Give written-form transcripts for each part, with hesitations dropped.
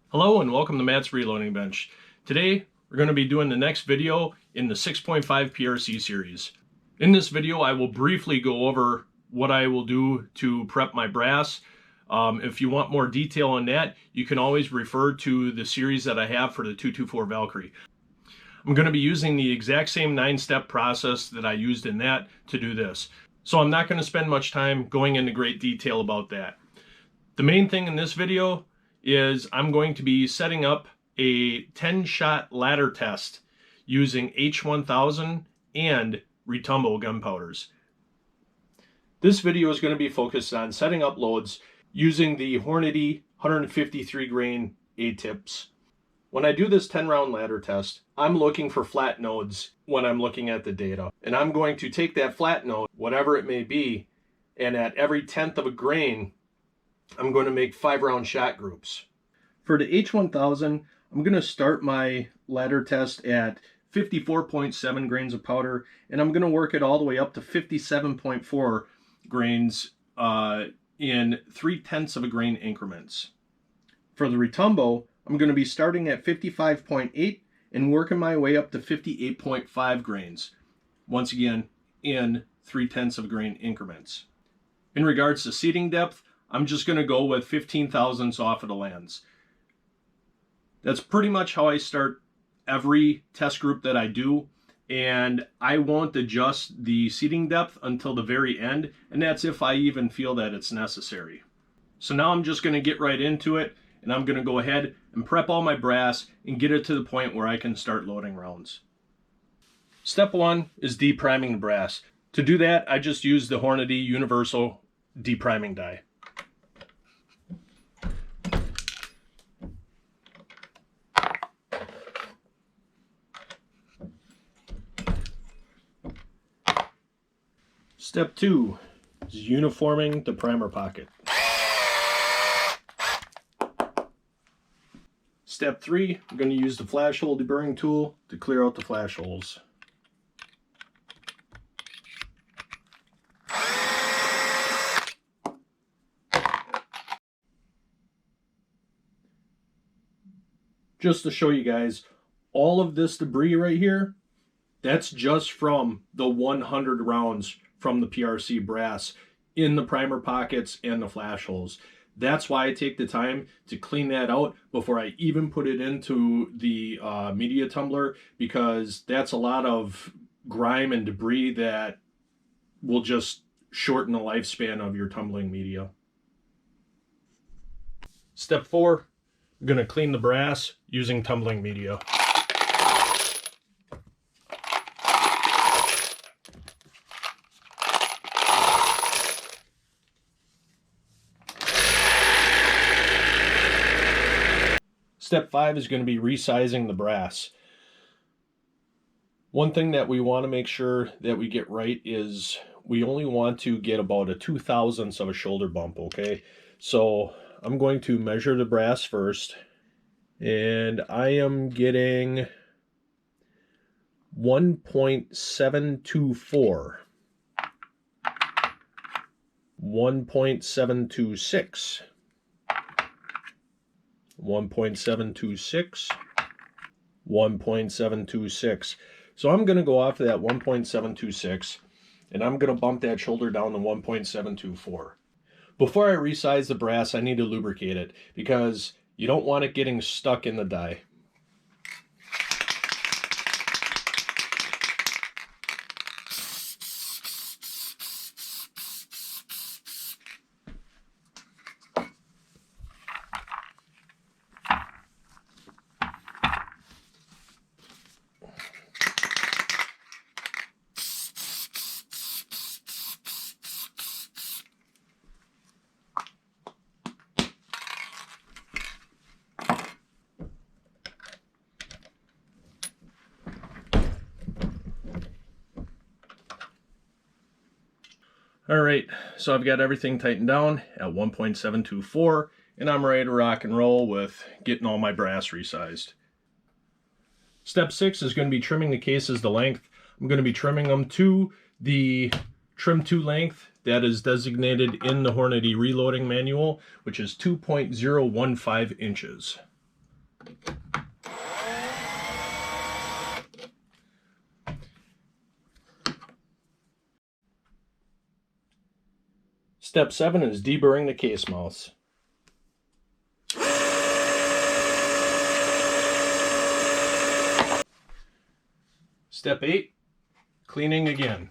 Hello and welcome to Matt's Reloading Bench. Today we're going to be doing the next video in the 6.5 PRC series. In this video I will briefly go over what I will do to prep my brass. If you want more detail on that, you can always refer to the series that I have for the 224 Valkyrie. I'm going to be using the exact same 9-step process that I used in that to do this. So I'm not going to spend much time going into great detail about that. The main thing in this video is I'm going to be setting up a 10-shot ladder test using H1000 and RETUMBO gunpowders. This video is going to be focused on setting up loads using the Hornady 153 grain A-tips. When I do this 10-round ladder test, I'm looking for flat nodes when I'm looking at the data. And I'm going to take that flat node, whatever it may be, and at every 1/10 of a grain, I'm going to make 5-round shot groups. For the H1000, I'm going to start my ladder test at 54.7 grains of powder, and I'm going to work it all the way up to 57.4 grains in 3/10 of a grain increments. For the RETUMBO, I'm going to be starting at 55.8 and working my way up to 58.5 grains. Once again, in 3/10 of a grain increments. In regards to seating depth, I'm just going to go with 15 thousandths off of the lands. That's pretty much how I start every test group that I do, and I won't adjust the seating depth until the very end, and that's if I even feel that it's necessary. So now I'm just going to get right into it, and I'm going to go ahead and prep all my brass and get it to the point where I can start loading rounds. Step 1 is depriming the brass. To do that, I just use the Hornady Universal depriming die. Step 2 is uniforming the primer pocket. Step 3, I'm going to use the flash hole deburring tool to clear out the flash holes. Just to show you guys, all of this debris right here, that's just from the 100 rounds from the PRC brass in the primer pockets and the flash holes. That's why I take the time to clean that out before I even put it into the media tumbler, because that's a lot of grime and debris that will just shorten the lifespan of your tumbling media. Step 4, I'm going to clean the brass using tumbling media. Step 5 is going to be resizing the brass. One thing that we want to make sure that we get right is we only want to get about a 2/1000 of a shoulder bump, okay? So I'm going to measure the brass first, and I am getting 1.724, 1.726, 1.726, 1.726. So I'm going to go off of that 1.726, and I'm going to bump that shoulder down to 1.724. Before I resize the brass, I need to lubricate it, because you don't want it getting stuck in the die. Alright, so I've got everything tightened down at 1.724, and I'm ready to rock and roll with getting all my brass resized. Step 6 is going to be trimming the cases to length. I'm going to be trimming them to the trim to length that is designated in the Hornady reloading manual, which is 2.015 inches. Step 7 is deburring the case mouths. Step 8, cleaning again.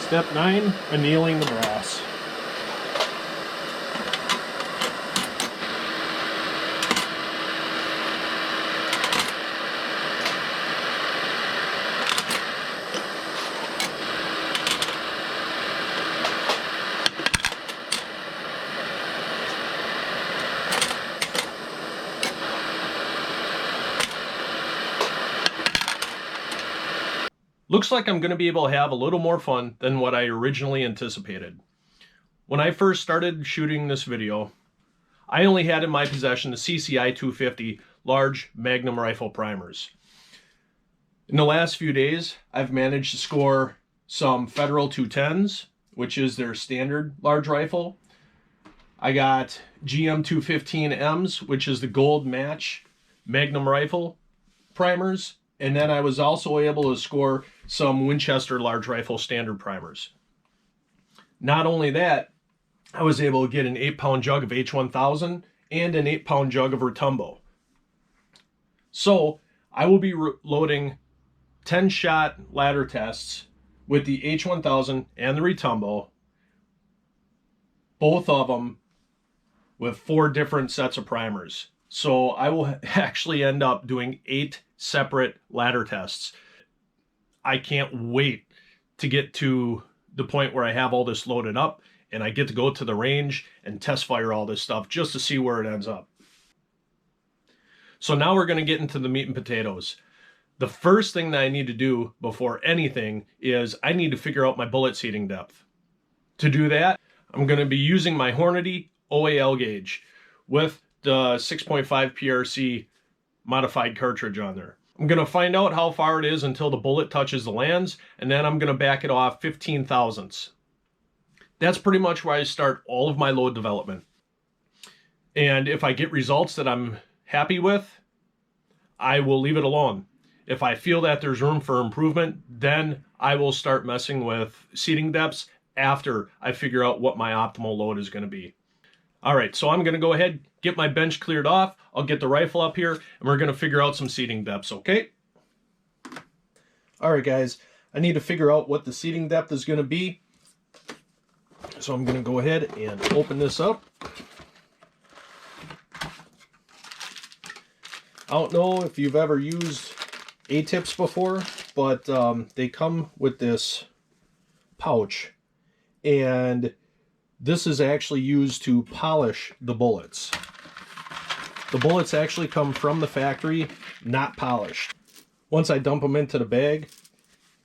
Step 9, annealing the brass. Looks like I'm going to be able to have a little more fun than what I originally anticipated. When I first started shooting this video, I only had in my possession the CCI 250 large Magnum rifle primers. In the last few days, I've managed to score some Federal 210s, which is their standard large rifle. I got GM 215Ms, which is the gold match Magnum rifle primers. And then I was also able to score some Winchester large rifle standard primers. Not only that, I was able to get an 8-pound jug of H1000 and an 8-pound jug of RETUMBO. So I will be loading 10-shot ladder tests with the H1000 and the RETUMBO, both of them with 4 different sets of primers. So I will actually end up doing 8 separate ladder tests. I can't wait to get to the point where I have all this loaded up and I get to go to the range and test fire all this stuff just to see where it ends up. So now we're going to get into the meat and potatoes. The first thing that I need to do before anything is I need to figure out my bullet seating depth. To do that, I'm going to be using my Hornady OAL gauge with the 6.5 PRC modified cartridge on there. I'm going to find out how far it is until the bullet touches the lands, and then I'm going to back it off 15 thousandths. That's pretty much where I start all of my load development. And if I get results that I'm happy with, I will leave it alone. If I feel that there's room for improvement, then I will start messing with seating depths after I figure out what my optimal load is going to be. All right, so I'm going to go ahead, get my bench cleared off, I'll get the rifle up here, and we're going to figure out some seating depths, okay? All right, guys, I need to figure out what the seating depth is going to be. So I'm going to go ahead and open this up. I don't know if you've ever used A-tips before, but they come with this pouch, and this is actually used to polish the bullets. The bullets actually come from the factory, not polished. Once I dump them into the bag,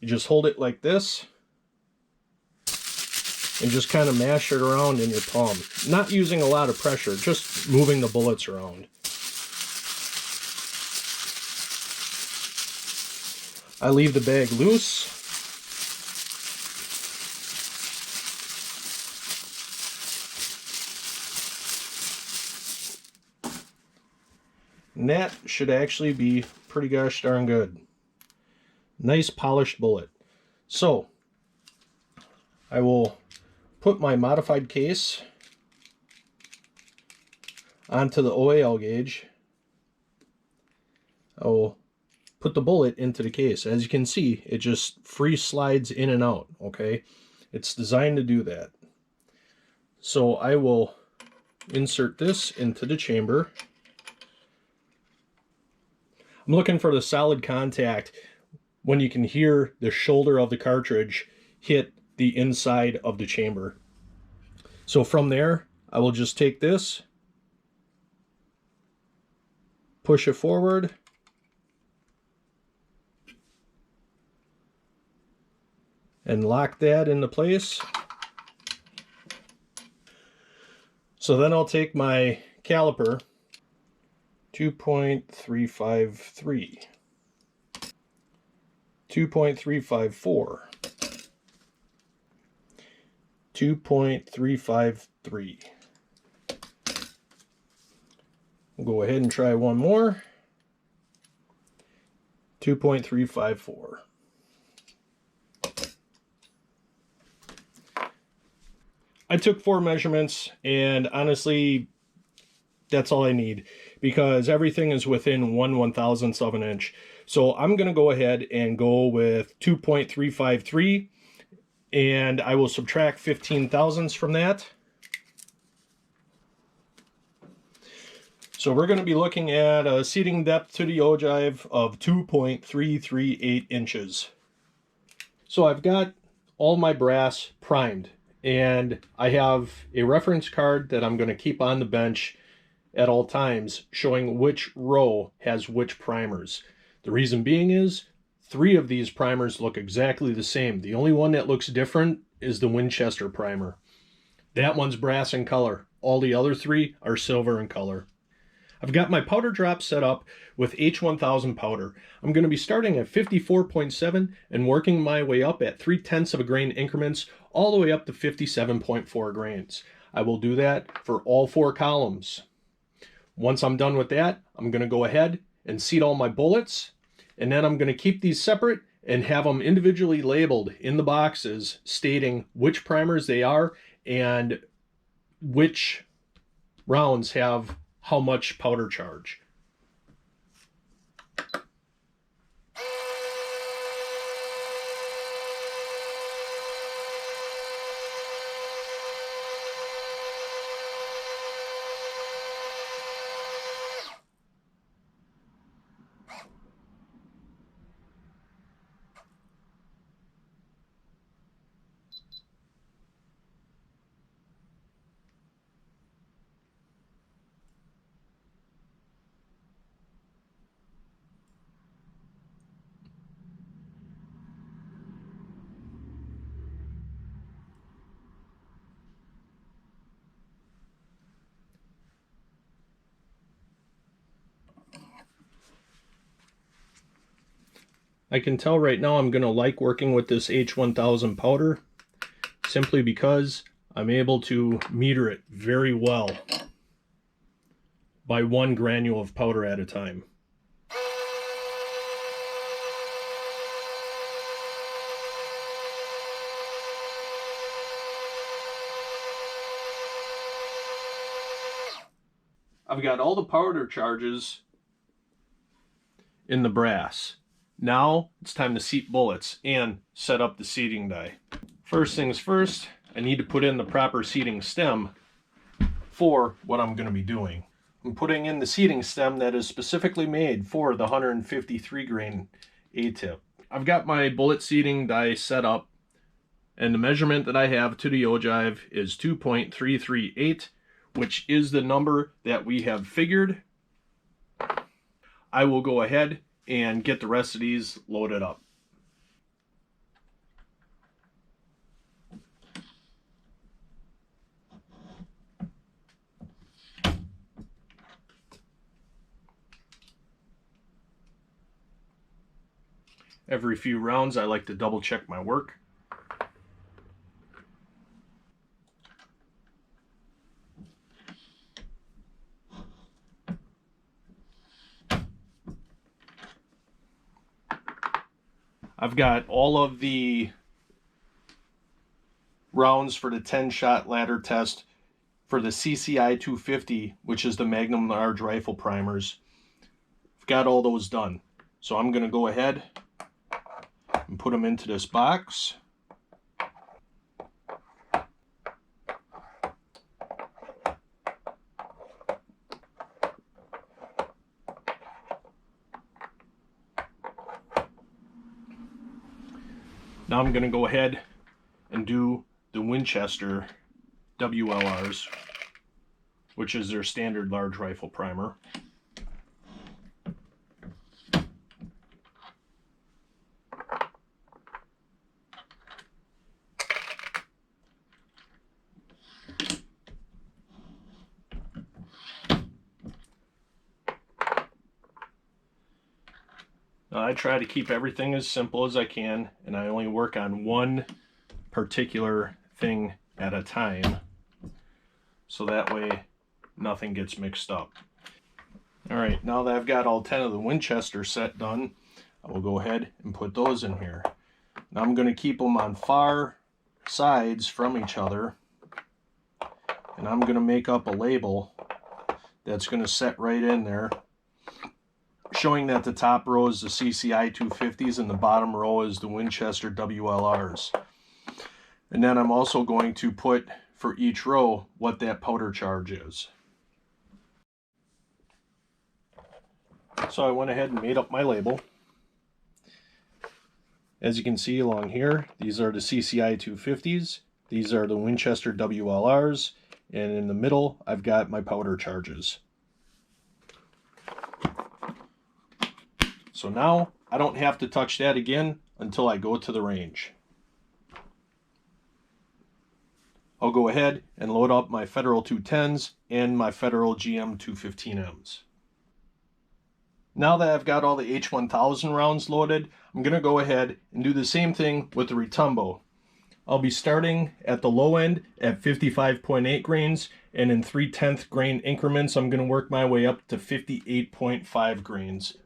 you just hold it like this and just kind of mash it around in your palm. Not using a lot of pressure, just moving the bullets around. I leave the bag loose. And that should actually be pretty gosh darn good. Nice polished bullet. So, I will put my modified case onto the OAL gauge. I will put the bullet into the case. As you can see, it just free slides in and out, okay? It's designed to do that. So I will insert this into the chamber. I'm looking for the solid contact when you can hear the shoulder of the cartridge hit the inside of the chamber. So from there, I will just take this, push it forward, and lock that into place. So then I'll take my caliper, 2.353, 2.354, 2.353. We'll go ahead and try one more. 2.354. I took 4 measurements, and honestly, that's all I need because everything is within 1/1000th of an inch. So I'm going to go ahead and go with 2.353, and I will subtract 15 thousandths from that. So we're going to be looking at a seating depth to the ogive of 2.338 inches. So I've got all my brass primed, and I have a reference card that I'm going to keep on the bench at all times showing which row has which primers. The reason being is 3 of these primers look exactly the same. The only one that looks different is the Winchester primer. That one's brass in color. All the other 3 are silver in color. I've got my powder drop set up with H1000 powder. I'm going to be starting at 54.7 and working my way up at 0.3 of a grain increments all the way up to 57.4 grains. I will do that for all 4 columns. Once I'm done with that, I'm going to go ahead and seat all my bullets, and then I'm going to keep these separate and have them individually labeled in the boxes stating which primers they are and which rounds have how much powder charge. I can tell right now I'm going to like working with this H1000 powder simply because I'm able to meter it very well by 1 granule of powder at a time. I've got all the powder charges in the brass. Now it's time to seat bullets and set up the seating die. First things first, I need to put in the proper seating stem for what I'm going to be doing. I'm putting in the seating stem that is specifically made for the 153 grain A-tip. I've got my bullet seating die set up, and the measurement that I have to the ogive is 2.338, which is the number that we have figured. I will go ahead and get the rest of these loaded up. Every few rounds I like to double check my work. I've got all of the rounds for the 10-shot ladder test for the CCI 250, which is the Magnum large rifle primers. I've got all those done. So I'm going to go ahead and put them into this box. Now I'm going to go ahead and do the Winchester WLRs, which is their standard large rifle primer. Now, I try to keep everything as simple as I can, and I only work on one particular thing at a time, so that way nothing gets mixed up. Alright, now that I've got all 10 of the Winchester set done, I will go ahead and put those in here. Now I'm going to keep them on far sides from each other, and I'm going to make up a label that's going to set right in there, showing that the top row is the CCI 250s and the bottom row is the Winchester WLRs. And then I'm also going to put for each row what that powder charge is. So I went ahead and made up my label. As you can see along here, these are the CCI 250s, these are the Winchester WLRs, and in the middle I've got my powder charges. So now I don't have to touch that again until I go to the range. I'll go ahead and load up my Federal 210s and my Federal GM 215Ms. Now that I've got all the H1000 rounds loaded, I'm going to go ahead and do the same thing with the RETUMBO. I'll be starting at the low end at 55.8 grains, and in 3/10 grain increments I'm going to work my way up to 58.5 grains.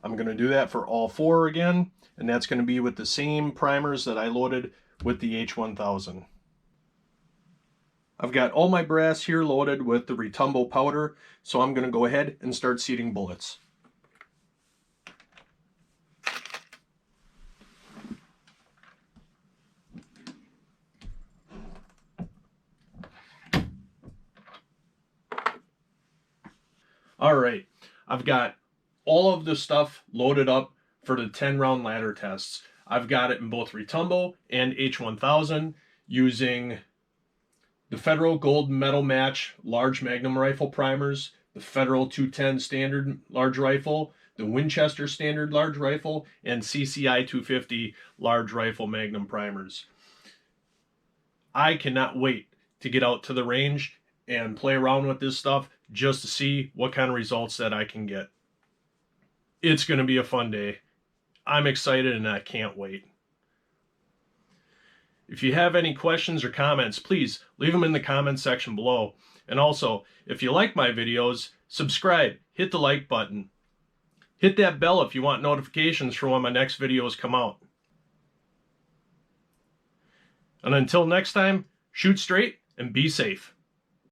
I'm going to do that for all four again, and that's going to be with the same primers that I loaded with the H1000. I've got all my brass here loaded with the RETUMBO powder, so I'm going to go ahead and start seating bullets. Alright, I've got all of the stuff loaded up for the 10-round ladder tests. I've got it in both RETUMBO and H1000 using the Federal Gold Medal Match large Magnum rifle primers, the Federal 210 standard large rifle, the Winchester standard large rifle, and CCI 250 large rifle Magnum primers. I cannot wait to get out to the range and play around with this stuff just to see what kind of results that I can get. It's going to be a fun day. I'm excited and I can't wait. If you have any questions or comments, please leave them in the comment section below. And also, if you like my videos, subscribe, hit the like button. Hit that bell if you want notifications for when my next videos come out. And until next time, shoot straight and be safe.